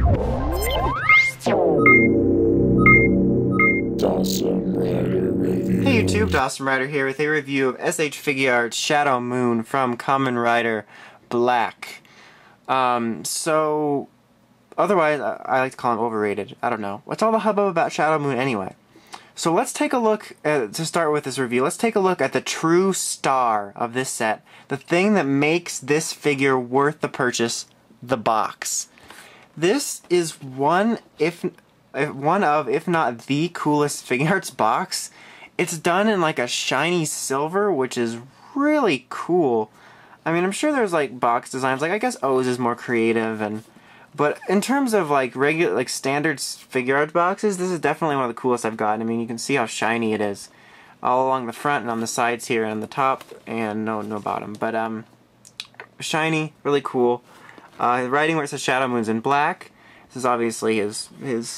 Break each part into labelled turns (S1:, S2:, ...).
S1: Hey YouTube, Dawson Rider here with a review of S.H.Figuarts Shadow Moon from Kamen Rider Black. Otherwise, I like to call him overrated. I don't know. What's all the hubbub about Shadow Moon anyway? So let's take a look, to start with this review, let's take a look at the true star of this set. The thing that makes this figure worth the purchase, the box. This is one of, if not the coolest Figuarts box. It's done in like a shiny silver, which is really cool. I mean, I'm sure there's like box designs, like I guess O's is more creative, but in terms of like regular, like standard Figuarts boxes, this is definitely one of the coolest I've gotten. I mean, you can see how shiny it is, all along the front and on the sides here, and on the top, and no bottom. But shiny, really cool. Writing where it says Shadow Moon's in black. This is obviously his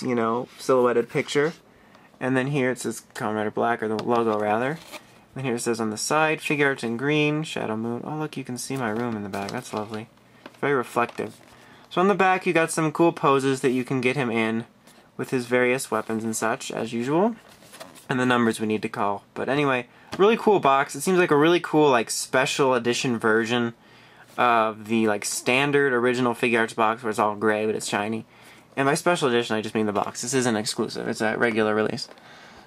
S1: you know, silhouetted picture. And then here it says Kamen Rider Black, or the logo rather. And here it says on the side, Figuarts in green, Shadow Moon. Oh look, you can see my room in the back. That's lovely. Very reflective. So on the back you got some cool poses that you can get him in with his various weapons and such, as usual. And the numbers we need to call. But anyway, really cool box. It seems like a really cool like special edition version of the like standard original Figuarts box where it's all gray but it's shiny. And by special edition, I just mean the box. This isn't exclusive. It's a regular release.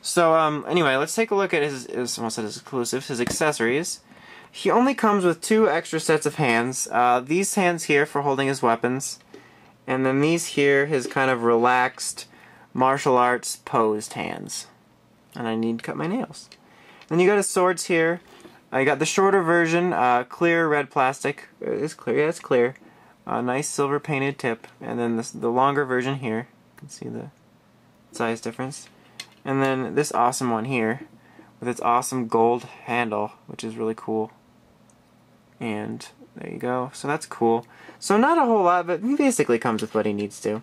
S1: So, anyway, let's take a look at his exclusives, his accessories. He only comes with 2 extra sets of hands. These hands here for holding his weapons. And then these here, his kind of relaxed martial arts posed hands. And I need to cut my nails. Then you got his swords here. You got the shorter version, clear red plastic. It's clear, yeah, it's clear. Nice silver painted tip, and then the longer version here. You can see the size difference. And then this awesome one here, with its awesome gold handle, which is really cool. And there you go. So that's cool. So not a whole lot, but he basically comes with what he needs to.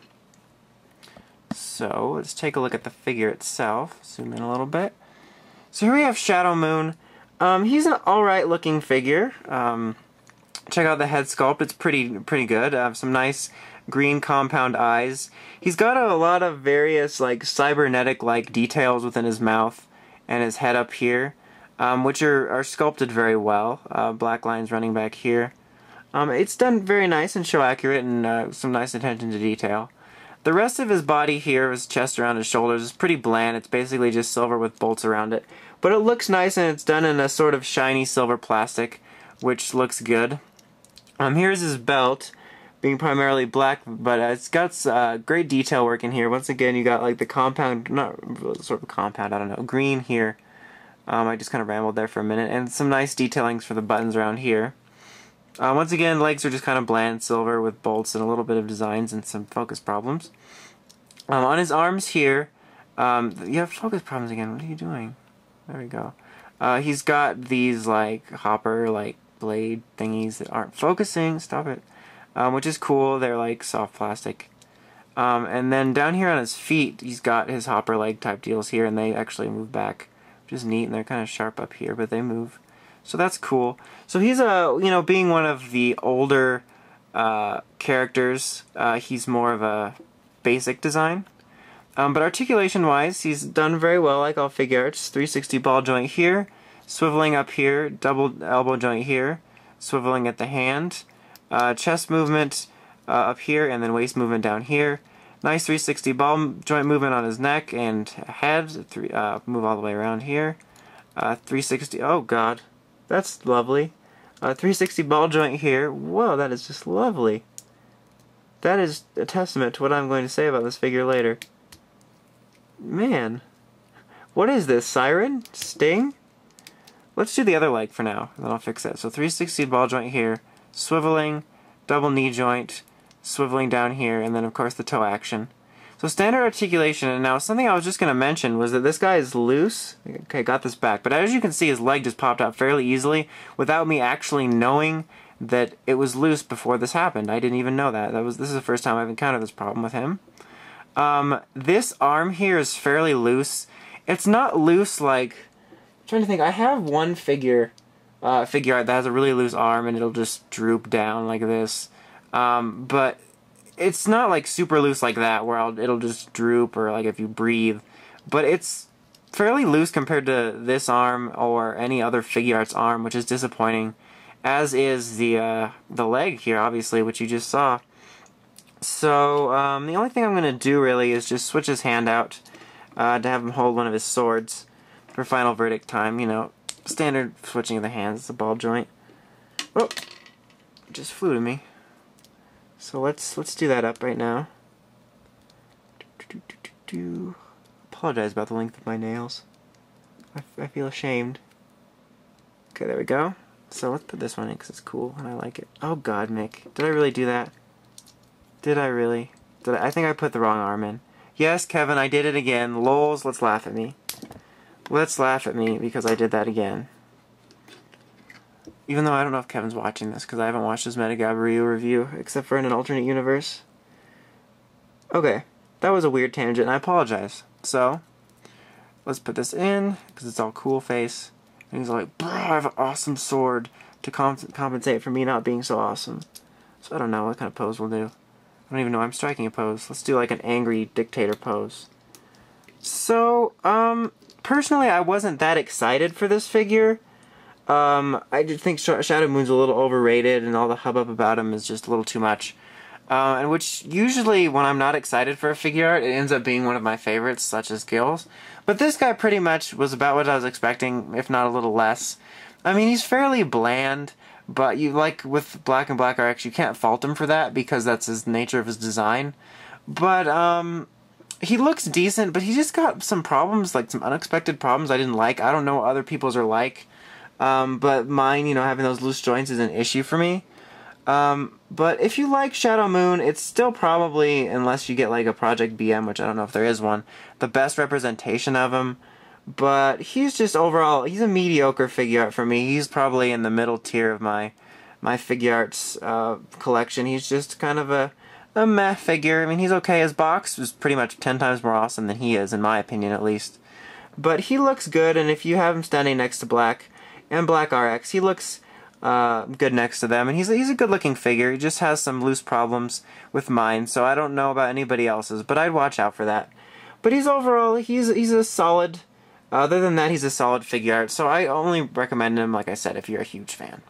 S1: So let's take a look at the figure itself. Zoom in a little bit. So here we have Shadow Moon. He's an alright looking figure. Check out the head sculpt, it's pretty good. Some nice green compound eyes. He's got a lot of various like cybernetic like details within his mouth and his head up here, which are sculpted very well. Black lines running back here. It's done very nice and show accurate, and some nice attention to detail. The rest of his body here, his chest around his shoulders, is pretty bland. It's basically just silver with bolts around it. But it looks nice, and it's done in a sort of shiny silver plastic, which looks good. Here's his belt, being primarily black, but it's got great detail work in here. Once again, you got like the compound, not sort of compound, I don't know, green here. I just kind of rambled there for a minute, and some nice detailings for the buttons around here. Once again, legs are just kind of bland silver with bolts and a little bit of designs and some focus problems. On his arms here, you have focus problems again. What are you doing? There we go. He's got these like hopper, like blade thingies that aren't focusing. Stop it. Which is cool. They're like soft plastic. And then down here on his feet, he's got his hopper leg type deals here, and they actually move back, which is neat. And they're kind of sharp up here, but they move. So that's cool. So he's being one of the older characters, he's more of a basic design. But articulation-wise, he's done very well, like all Figuarts. 360 ball joint here, swiveling up here, double elbow joint here, swiveling at the hand, chest movement up here, and then waist movement down here. Nice 360 ball joint movement on his neck and head. Move all the way around here. 360. Oh God, that's lovely. 360 ball joint here. Whoa, that is just lovely. That is a testament to what I'm going to say about this figure later. Man, what is this? Siren? Sting? Let's do the other leg for now, and then I'll fix that. So 360 ball joint here, swiveling, double knee joint, swiveling down here, and then of course the toe action. So standard articulation, and now something I was just going to mention was that this guy is loose. Okay, got this back. But as you can see, his leg just popped out fairly easily without me actually knowing that it was loose before this happened. I didn't even know that. This is the first time I've encountered this problem with him. This arm here is fairly loose. It's not loose like... I'm trying to think. I have one figure art that has a really loose arm and it'll just droop down like this. But it's not like super loose like that where it'll just droop or like if you breathe, but it's fairly loose compared to this arm or any other Figuarts arm, which is disappointing, as is the leg here, obviously, which you just saw. So the only thing I'm going to do really is just switch his hand out to have him hold one of his swords for final verdict time. You know, standard switching of the hands. It's a ball joint. Oh, it just flew to me. So let's do that up right now. Apologize about the length of my nails. I feel ashamed. Okay, there we go. So let's put this one in because it's cool and I like it. Oh God, Mick, did I really do that? Did I really? I think I put the wrong arm in. Yes, Kevin, I did it again. Lols, let's laugh at me. Let's laugh at me because I did that again. Even though I don't know if Kevin's watching this because I haven't watched his Metagabaru review except for in an alternate universe. Okay, that was a weird tangent and I apologize. So, let's put this in because it's all cool face. And he's like, bro, I have an awesome sword to compensate for me not being so awesome. So I don't know what kind of pose we'll do. I don't even know I'm striking a pose. Let's do like an angry dictator pose. So, personally I wasn't that excited for this figure. I did think Shadow Moon's a little overrated and all the hubbub about him is just a little too much. And which usually when I'm not excited for a figure art, it ends up being one of my favorites, such as Gills. But this guy pretty much was about what I was expecting, if not a little less. I mean, he's fairly bland, but you like with Black and Black RX, you can't fault him for that because that's his nature of his design. But he looks decent, but he just got some problems, like some unexpected problems I didn't like. I don't know what other people's are like. But mine, you know, having those loose joints is an issue for me. But if you like Shadow Moon, it's still probably, unless you get like a Project BM, which I don't know if there is one, the best representation of him. But he's just overall, he's a mediocre figure art for me. He's probably in the middle tier of my Figuarts collection. He's just kind of a meh figure. I mean, he's okay. His box is pretty much 10 times more awesome than he is, in my opinion at least. But he looks good, and if you have him standing next to Black and Black RX, he looks good next to them, and he's a good-looking figure. He just has some loose problems with mine, so I don't know about anybody else's, but I'd watch out for that. But he's overall, he's a solid, other than that, he's a solid figure art, so I only recommend him, like I said, if you're a huge fan.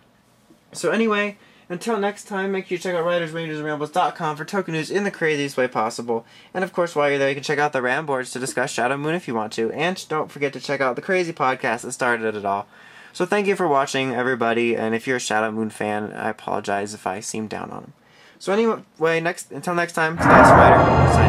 S1: So anyway, until next time, make sure you check out WritersRangersandRambles.com for token news in the craziest way possible. And of course, while you're there, you can check out the Ram boards to discuss Shadow Moon if you want to. And don't forget to check out the crazy podcast that started it all. So thank you for watching, everybody, and if you're a Shadow Moon fan, I apologize if I seem down on him. So anyway, until next time, it's S.H.Figuarts.